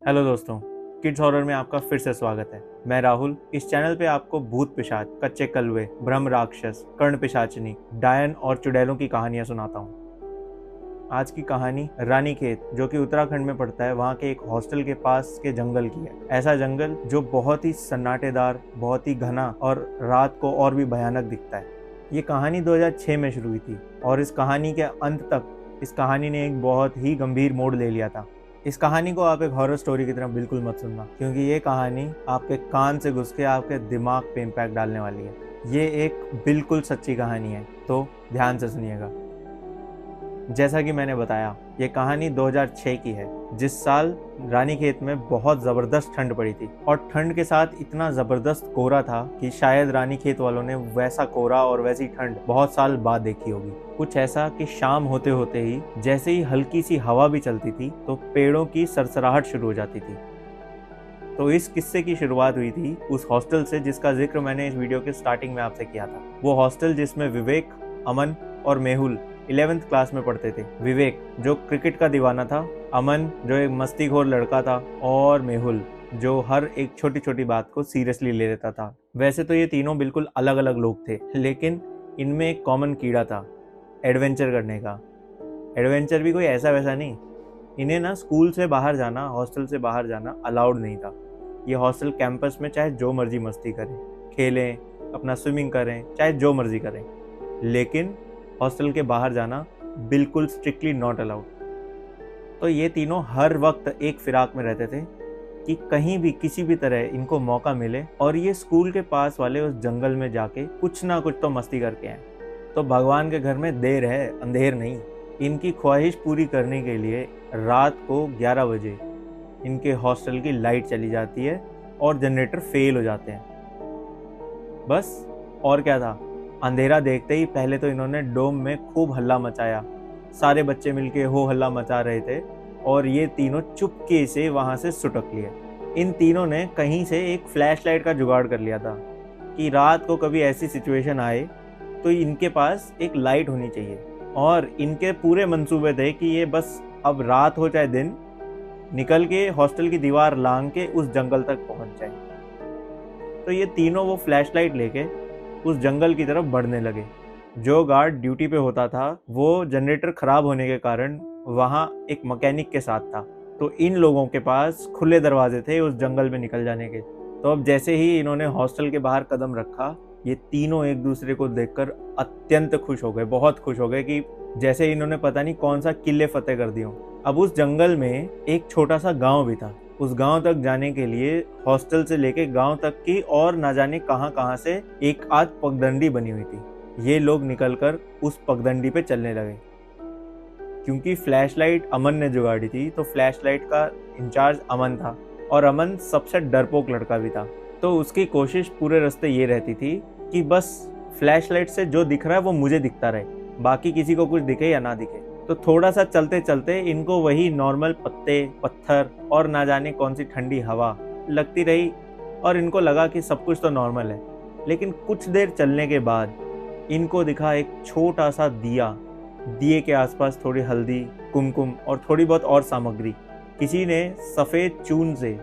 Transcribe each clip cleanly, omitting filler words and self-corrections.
Hello दोस्तों, kids horror में आपका फिर से स्वागत है। मैं राहुल। इस चैनल पे आपको भूत पिशाच, कच्चे कलवे, ब्रह्म राक्षस, कर्ण पिशाचनी, डायन और चुड़ैलों की कहानियां सुनाता हूँ। आज की कहानी रानीखेत, जो कि उत्तराखंड में पड़ता है, वहाँ के एक हॉस्टल के पास के जंगल की है। ऐसा जंगल जो बहुत ही सन्नाटेदार, बहुत ही घना और रात को और भी भयानक दिखता है। ये कहानी 2006 में शुरू हुई थी और इस कहानी के अंत तक इस कहानी ने एक बहुत ही गंभीर मोड़ ले लिया था। इस कहानी को आप एक हॉरर स्टोरी की तरह बिल्कुल मत सुनना, क्योंकि ये कहानी आपके कान से घुस के आपके दिमाग पे इम्पैक्ट डालने वाली है। ये एक बिल्कुल सच्ची कहानी है, तो ध्यान से सुनिएगा। जैसा कि मैंने बताया, ये कहानी 2006 की है, जिस साल रानीखेत में बहुत ज़बरदस्त ठंड पड़ी थी और ठंड के साथ इतना ज़बरदस्त कोहरा था कि शायद रानीखेत वालों ने वैसा कोहरा और वैसी ठंड बहुत साल बाद देखी होगी। कुछ ऐसा कि शाम होते होते ही जैसे ही हल्की सी हवा भी चलती थी तो पेड़ों की सरसराहट शुरू हो जाती थी। तो इस किस्से की शुरुआत हुई थी उस हॉस्टल से जिसका जिक्र मैंने इस वीडियो के स्टार्टिंग में आपसे किया था। वो हॉस्टल जिसमें विवेक, अमन और मेहुल 11th क्लास में पढ़ते थे। विवेक जो क्रिकेट का दीवाना था, अमन जो एक मस्तीखोर लड़का था और मेहुल जो हर एक छोटी छोटी बात को सीरियसली ले लेता था। वैसे तो ये तीनों बिल्कुल अलग अलग लोग थे, लेकिन इनमें एक कॉमन कीड़ा था, एडवेंचर करने का। एडवेंचर भी कोई ऐसा वैसा नहीं। इन्हें ना स्कूल से बाहर जाना, हॉस्टल से बाहर जाना अलाउड नहीं था। ये हॉस्टल कैंपस में चाहे जो मर्जी मस्ती करें, खेलें, अपना स्विमिंग करें, चाहे जो मर्जी करें, लेकिन हॉस्टल के बाहर जाना बिल्कुल स्ट्रिक्टली नॉट अलाउड। तो ये तीनों हर वक्त एक फिराक में रहते थे कि कहीं भी किसी भी तरह इनको मौका मिले और ये स्कूल के पास वाले उस जंगल में जाके कुछ ना कुछ तो मस्ती करके आए। तो भगवान के घर में देर है, अंधेर नहीं। इनकी ख्वाहिश पूरी करने के लिए रात को 11 बजे इनके हॉस्टल की लाइट चली जाती है और जनरेटर फेल हो जाते हैं। बस और क्या था, अंधेरा देखते ही पहले तो इन्होंने डोम में खूब हल्ला मचाया। सारे बच्चे मिलके हो हल्ला मचा रहे थे और ये तीनों चुपके से वहां से सुटक लिए। इन तीनों ने कहीं से एक फ्लैश लाइट का जुगाड़ कर लिया था कि रात को कभी ऐसी सिचुएशन आए तो इनके पास एक लाइट होनी चाहिए। और इनके पूरे मंसूबे थे कि ये बस अब रात हो चाहे दिन, निकल के हॉस्टल की दीवार लांग के उस जंगल तक पहुंच जाए। तो ये तीनों वो फ्लैश लाइट लेके उस जंगल की तरफ बढ़ने लगे। जो गार्ड ड्यूटी पे होता था वो जनरेटर खराब होने के कारण वहाँ एक मैकेनिक के साथ था, तो इन लोगों के पास खुले दरवाजे थे उस जंगल में निकल जाने के। तो अब जैसे ही इन्होंने हॉस्टल के बाहर कदम रखा, ये तीनों एक दूसरे को देखकर अत्यंत खुश हो गए, बहुत खुश हो गए कि जैसे इन्होंने पता नहीं कौन सा किले फतेह कर दिया। अब उस जंगल में एक छोटा सा गांव भी था। उस गांव तक जाने के लिए हॉस्टल से लेके गांव तक की और ना जाने कहां से एक आध पगडंडी बनी हुई थी। ये लोग निकलकर उस पगडंडी पे चलने लगे। क्योंकि फ्लैशलाइट अमन ने जुगाड़ी थी, तो फ्लैशलाइट का इंचार्ज अमन था और अमन सबसे डरपोक लड़का भी था। तो उसकी कोशिश पूरे रास्ते ये रहती थी कि बस फ्लैशलाइट से जो दिख रहा है वो मुझे दिखता रहे, बाकी किसी को कुछ दिखे या ना दिखे। तो थोड़ा सा चलते चलते इनको वही नॉर्मल पत्ते, पत्थर और ना जाने कौन सी ठंडी हवा लगती रही और इनको लगा कि सब कुछ तो नॉर्मल है। लेकिन कुछ देर चलने के बाद इनको दिखा एक छोटा सा दिया। दिए के आसपास थोड़ी हल्दी, कुमकुम और थोड़ी बहुत और सामग्री। किसी ने सफ़ेद चून से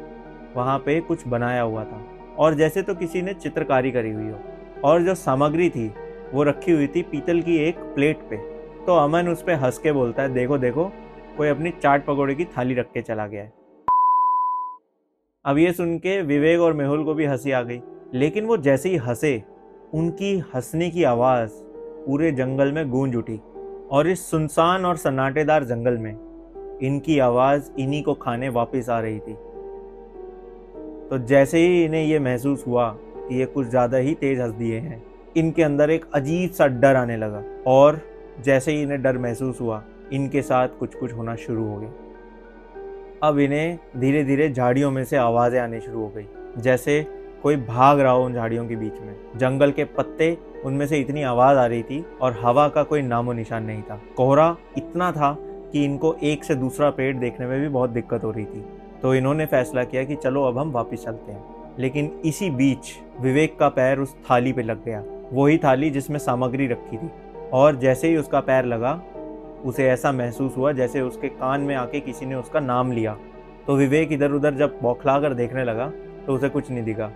वहाँ पे कुछ बनाया हुआ था और जैसे तो किसी ने चित्रकारी करी हुई हो। और जो सामग्री थी वो रखी हुई थी पीतल की एक प्लेट पे। तो अमन उस पे हंस के बोलता है, देखो देखो, कोई अपनी चाट पकौड़े की थाली रख के चला गया है। अब ये सुन के विवेक और मेहुल को भी हंसी आ गई, लेकिन वो जैसे ही हंसे, उनकी हंसने की आवाज़ पूरे जंगल में गूंज उठी। और इस सुनसान और सन्नाटेदार जंगल में इनकी आवाज़ इन्हीं को खाने वापस आ रही थी। तो जैसे ही इन्हें ये महसूस हुआ कि ये कुछ ज़्यादा ही तेज हंस दिए हैं, इनके अंदर एक अजीब सा डर आने लगा। और जैसे ही इन्हें डर महसूस हुआ, इनके साथ कुछ कुछ होना शुरू हो गया। अब इन्हें धीरे धीरे झाड़ियों में से आवाज़ें आनी शुरू हो गई, जैसे कोई भाग रहा हो उन झाड़ियों के बीच में। जंगल के पत्ते, उनमें से इतनी आवाज़ आ रही थी और हवा का कोई नामो निशान नहीं था। कोहरा इतना था कि इनको एक से दूसरा पेड़ देखने में भी बहुत दिक्कत हो रही थी। तो इन्होंने फैसला किया कि चलो अब हम वापस चलते हैं। लेकिन इसी बीच विवेक का पैर उस थाली पे लग गया, वही थाली जिसमें सामग्री रखी थी। और जैसे ही उसका पैर लगा, उसे ऐसा महसूस हुआ जैसे उसके कान में आके किसी ने उसका नाम लिया। तो विवेक इधर उधर जब बौखला कर देखने लगा तो उसे कुछ नहीं दिखा।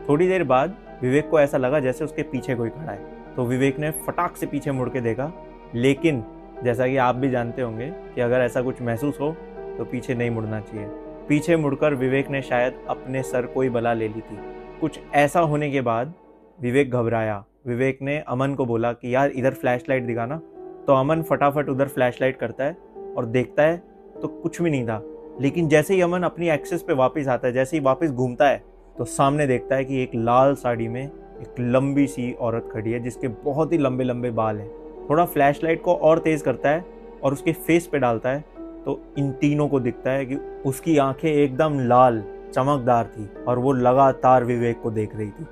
थोड़ी देर बाद विवेक को ऐसा लगा जैसे उसके पीछे कोई खड़ा है। तो विवेक ने फटाक से पीछे मुड़ के देखा, लेकिन जैसा कि आप भी जानते होंगे कि अगर ऐसा कुछ महसूस हो तो पीछे नहीं मुड़ना चाहिए। पीछे मुड़कर विवेक ने शायद अपने सर कोई बला ले ली थी। कुछ ऐसा होने के बाद विवेक घबराया। विवेक ने अमन को बोला कि यार इधर फ्लैशलाइट दिखाना। तो अमन फटाफट उधर फ्लैशलाइट करता है और देखता है तो कुछ भी नहीं था। लेकिन जैसे ही अमन अपनी एक्सेस पे वापस आता है, जैसे ही वापस घूमता है, तो सामने देखता है कि एक लाल साड़ी में एक लंबी सी औरत खड़ी है जिसके बहुत ही लंबे लंबे बाल हैं। थोड़ा फ्लैशलाइट को और तेज करता है और उसके फेस पे डालता है तो इन तीनों को दिखता है कि उसकी आंखें एकदम लाल चमकदार थी और वो लगातार विवेक को देख रही थी।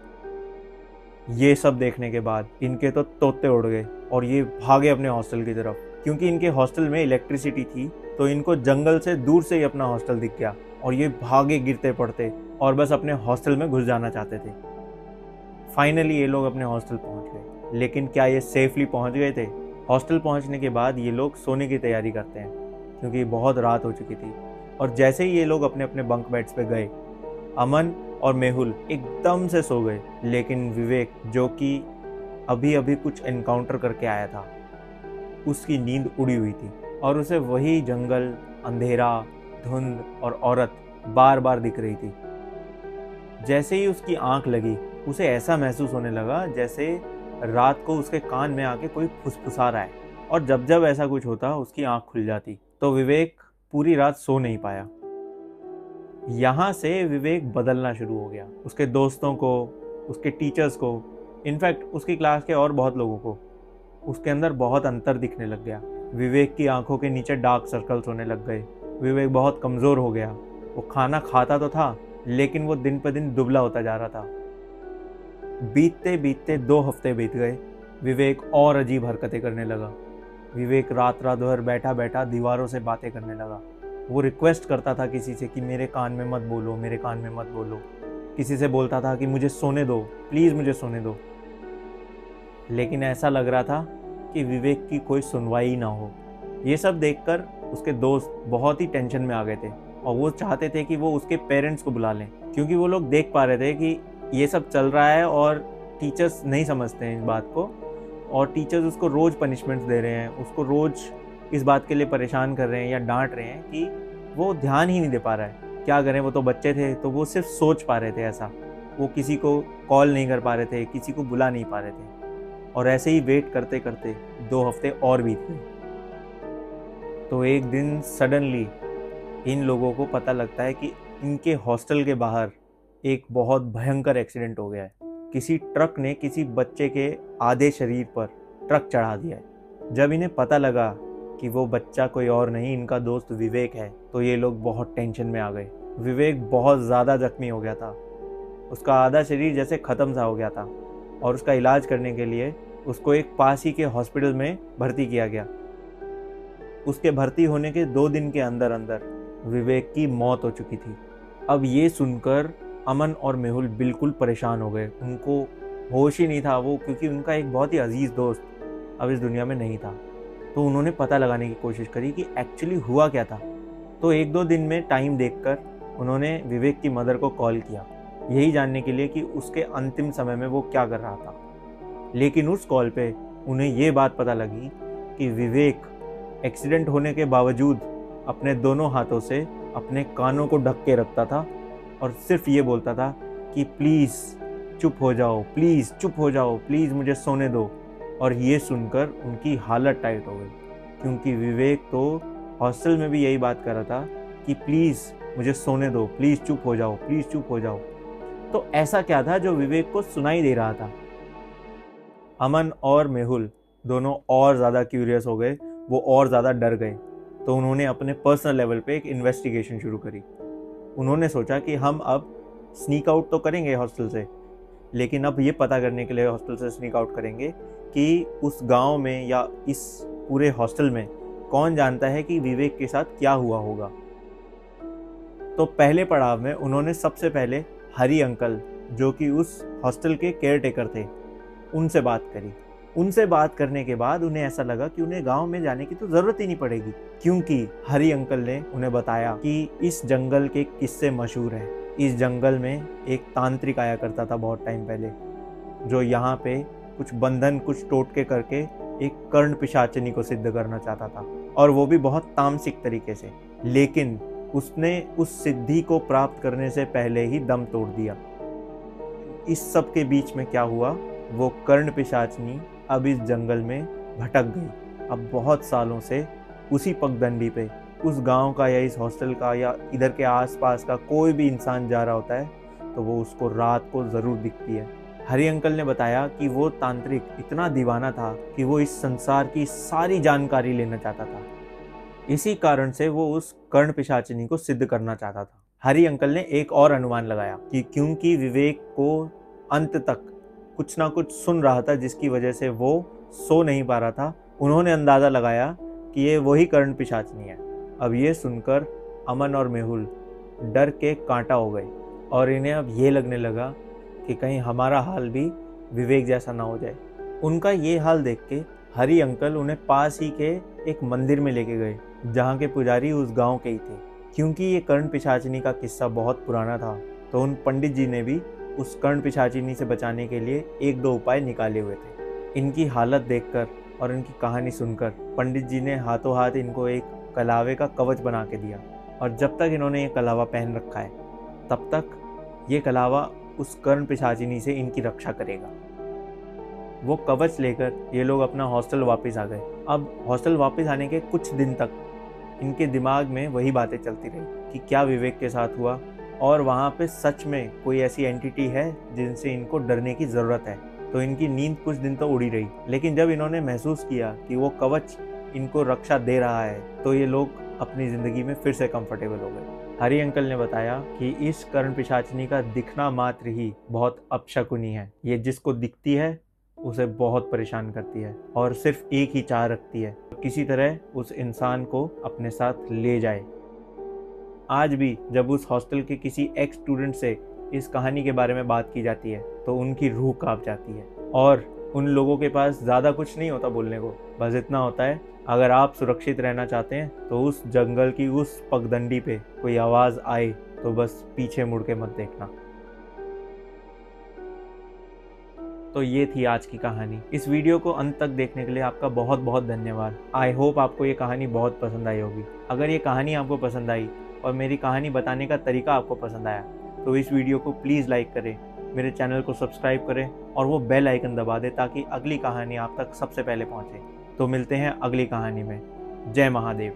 ये सब देखने के बाद इनके तो तोते उड़ गए और ये भागे अपने हॉस्टल की तरफ। क्योंकि इनके हॉस्टल में इलेक्ट्रिसिटी थी तो इनको जंगल से दूर से ही अपना हॉस्टल दिख गया और ये भागे गिरते पड़ते और बस अपने हॉस्टल में घुस जाना चाहते थे। फाइनली ये लोग अपने हॉस्टल पहुंच गए। लेकिन क्या ये सेफली पहुंच गए थे? हॉस्टल पहुंचने के बाद ये लोग सोने की तैयारी करते हैं क्योंकि बहुत रात हो चुकी थी। और जैसे ही ये लोग अपने अपने बंक बेड्स पे गए, अमन और मेहुल एकदम से सो गए। लेकिन विवेक, जो कि अभी अभी कुछ एनकाउंटर करके आया था, उसकी नींद उड़ी हुई थी और उसे वही जंगल, अंधेरा, धुंध और औरत बार बार दिख रही थी। जैसे ही उसकी आंख लगी, उसे ऐसा महसूस होने लगा जैसे रात को उसके कान में आके कोई फुसफुसा रहा है। और जब जब ऐसा कुछ होता उसकी आंख खुल जाती। तो विवेक पूरी रात सो नहीं पाया। यहाँ से विवेक बदलना शुरू हो गया। उसके दोस्तों को, उसके टीचर्स को, इनफैक्ट उसकी क्लास के और बहुत लोगों को उसके अंदर बहुत अंतर दिखने लग गया। विवेक की आंखों के नीचे डार्क सर्कल्स होने लग गए। विवेक बहुत कमज़ोर हो गया। वो खाना खाता तो था लेकिन वो दिन पर दिन दुबला होता जा रहा था। बीतते बीतते 2 हफ्ते बीत गए। विवेक और अजीब हरकतें करने लगा। विवेक रात रात भर बैठा बैठा दीवारों से बातें करने लगा। वो रिक्वेस्ट करता था किसी से कि मेरे कान में मत बोलो, मेरे कान में मत बोलो। किसी से बोलता था कि मुझे सोने दो, प्लीज़ मुझे सोने दो। लेकिन ऐसा लग रहा था कि विवेक की कोई सुनवाई ही ना हो। ये सब देखकर उसके दोस्त बहुत ही टेंशन में आ गए थे और वो चाहते थे कि वो उसके पेरेंट्स को बुला लें, क्योंकि वो लोग देख पा रहे थे कि ये सब चल रहा है और टीचर्स नहीं समझते हैं इस बात को। और टीचर्स उसको रोज़ पनिशमेंट्स दे रहे हैं, उसको रोज़ इस बात के लिए परेशान कर रहे हैं या डांट रहे हैं कि वो ध्यान ही नहीं दे पा रहा है। क्या करें, वो तो बच्चे थे तो वो सिर्फ सोच पा रहे थे ऐसा। वो किसी को कॉल नहीं कर पा रहे थे, किसी को बुला नहीं पा रहे थे। और ऐसे ही वेट करते करते 2 हफ्ते और बीत गए। तो एक दिन सडनली इन लोगों को पता लगता है कि इनके हॉस्टल के बाहर एक बहुत भयंकर एक्सीडेंट हो गया है। किसी ट्रक ने किसी बच्चे के आधे शरीर पर ट्रक चढ़ा दिया है। जब इन्हें पता लगा कि वो बच्चा कोई और नहीं, इनका दोस्त विवेक है, तो ये लोग बहुत टेंशन में आ गए। विवेक बहुत ज़्यादा जख्मी हो गया था। उसका आधा शरीर जैसे ख़त्म सा हो गया था और उसका इलाज करने के लिए उसको एक पास ही के हॉस्पिटल में भर्ती किया गया। उसके भर्ती होने के 2 दिन के अंदर अंदर विवेक की मौत हो चुकी थी। अब ये सुनकर अमन और मेहुल बिल्कुल परेशान हो गए। उनको होश ही नहीं था वो, क्योंकि उनका एक बहुत ही अजीज दोस्त अब इस दुनिया में नहीं था। तो उन्होंने पता लगाने की कोशिश करी कि एक्चुअली हुआ क्या था। तो 1-2 दिन में टाइम देखकर उन्होंने विवेक की मदर को कॉल किया, यही जानने के लिए कि उसके अंतिम समय में वो क्या कर रहा था। लेकिन उस कॉल पे उन्हें ये बात पता लगी कि विवेक एक्सीडेंट होने के बावजूद अपने दोनों हाथों से अपने कानों को ढक के रखता था और सिर्फ ये बोलता था कि प्लीज़ चुप हो जाओ, प्लीज़ चुप हो जाओ, प्लीज़ मुझे सोने दो। और ये सुनकर उनकी हालत टाइट हो गई, क्योंकि विवेक तो हॉस्टल में भी यही बात कर रहा था कि प्लीज़ मुझे सोने दो, प्लीज़ चुप हो जाओ, प्लीज़ चुप हो जाओ। तो ऐसा क्या था जो विवेक को सुनाई दे रहा था? अमन और मेहुल दोनों और ज़्यादा क्यूरियस हो गए, वो और ज़्यादा डर गए। तो उन्होंने अपने पर्सनल लेवल पे एक इन्वेस्टिगेशन शुरू करी। उन्होंने सोचा कि हम अब स्नीक आउट तो करेंगे हॉस्टल से, लेकिन अब ये पता करने के लिए हॉस्टल से स्नीक आउट करेंगे कि उस गांव में या इस पूरे हॉस्टल में कौन जानता है कि विवेक के साथ क्या हुआ होगा। तो पहले पड़ाव में उन्होंने सबसे पहले हरी अंकल, जो कि उस हॉस्टल के केयर टेकर थे, उनसे बात करी। उनसे बात करने के बाद उन्हें ऐसा लगा कि उन्हें गांव में जाने की तो जरूरत ही नहीं पड़ेगी, क्योंकि हरी अंकल ने उन्हें बताया कि इस जंगल के किस्से मशहूर हैं। इस जंगल में एक तांत्रिक आया करता था बहुत टाइम पहले, जो यहाँ पे कुछ बंधन, कुछ टोटके करके एक कर्ण पिशाचिनी को सिद्ध करना चाहता था, और वो भी बहुत तामसिक तरीके से। लेकिन उसने उस सिद्धि को प्राप्त करने से पहले ही दम तोड़ दिया। इस सब के बीच में क्या हुआ, वो कर्ण पिशाचिनी अब इस जंगल में भटक गई। अब बहुत सालों से उसी पगडंडी पे उस गांव का या इस हॉस्टल का या इधर के आसपास का कोई भी इंसान जा रहा होता है तो वो उसको रात को ज़रूर दिखती है। हरी अंकल ने बताया कि वो तांत्रिक इतना दीवाना था कि वो इस संसार की सारी जानकारी लेना चाहता था। इसी कारण से वो उस कर्ण पिशाचिनी को सिद्ध करना चाहता था। हरी अंकल ने एक और अनुमान लगाया कि क्योंकि विवेक को अंत तक कुछ ना कुछ सुन रहा था, जिसकी वजह से वो सो नहीं पा रहा था, उन्होंने अंदाज़ा लगाया कि ये वही कर्ण पिशाचिनी है। अब ये सुनकर अमन और मेहुल डर के कांटा हो गए, और इन्हें अब ये लगने लगा कि कहीं हमारा हाल भी विवेक जैसा ना हो जाए। उनका ये हाल देख के हरी अंकल उन्हें पास ही के एक मंदिर में लेके गए, जहाँ के पुजारी उस गांव के ही थे। क्योंकि ये कर्ण पिशाचिनी का किस्सा बहुत पुराना था, तो उन पंडित जी ने भी उस कर्ण पिशाचिनी से बचाने के लिए एक दो उपाय निकाले हुए थे। इनकी हालत देखकर और इनकी कहानी सुनकर पंडित जी ने हाथों हाथ इनको एक कलावे का कवच बना के दिया, और जब तक इन्होंने ये कलावा पहन रखा है तब तक ये कलावा उस कर्ण पिशाचिनी से इनकी रक्षा करेगा। वो कवच लेकर ये लोग अपना हॉस्टल वापस आ गए। अब हॉस्टल वापस आने के कुछ दिन तक इनके दिमाग में वही बातें चलती रही कि क्या विवेक के साथ हुआ, और वहाँ पे सच में कोई ऐसी एंटिटी है जिनसे इनको डरने की ज़रूरत है। तो इनकी नींद कुछ दिन तो उड़ी रही, लेकिन जब इन्होंने महसूस किया कि वो कवच इनको रक्षा दे रहा है तो ये लोग अपनी ज़िंदगी में फिर से कंफर्टेबल हो गए। हरी अंकल ने बताया कि इस कर्ण पिशाचिनी का दिखना मात्र ही बहुत अपशकुनी है। ये जिसको दिखती है उसे बहुत परेशान करती है, और सिर्फ एक ही चाह रखती है, किसी तरह उस इंसान को अपने साथ ले जाए। आज भी जब उस हॉस्टल के किसी एक्स स्टूडेंट से इस कहानी के बारे में बात की जाती है तो उनकी रूह कांप जाती है, और उन लोगों के पास ज़्यादा कुछ नहीं होता बोलने को, बस इतना होता है, अगर आप सुरक्षित रहना चाहते हैं तो उस जंगल की उस पगडंडी पे कोई आवाज़ आए तो बस पीछे मुड़ के मत देखना। तो ये थी आज की कहानी। इस वीडियो को अंत तक देखने के लिए आपका बहुत बहुत धन्यवाद। आई होप आपको ये कहानी बहुत पसंद आई होगी। अगर ये कहानी आपको पसंद आई और मेरी कहानी बताने का तरीका आपको पसंद आया तो इस वीडियो को प्लीज़ लाइक करें, मेरे चैनल को सब्सक्राइब करें और वो बेल आइकन दबा दें ताकि अगली कहानी आप तक सबसे पहले पहुंचे। तो मिलते हैं अगली कहानी में। जय महादेव।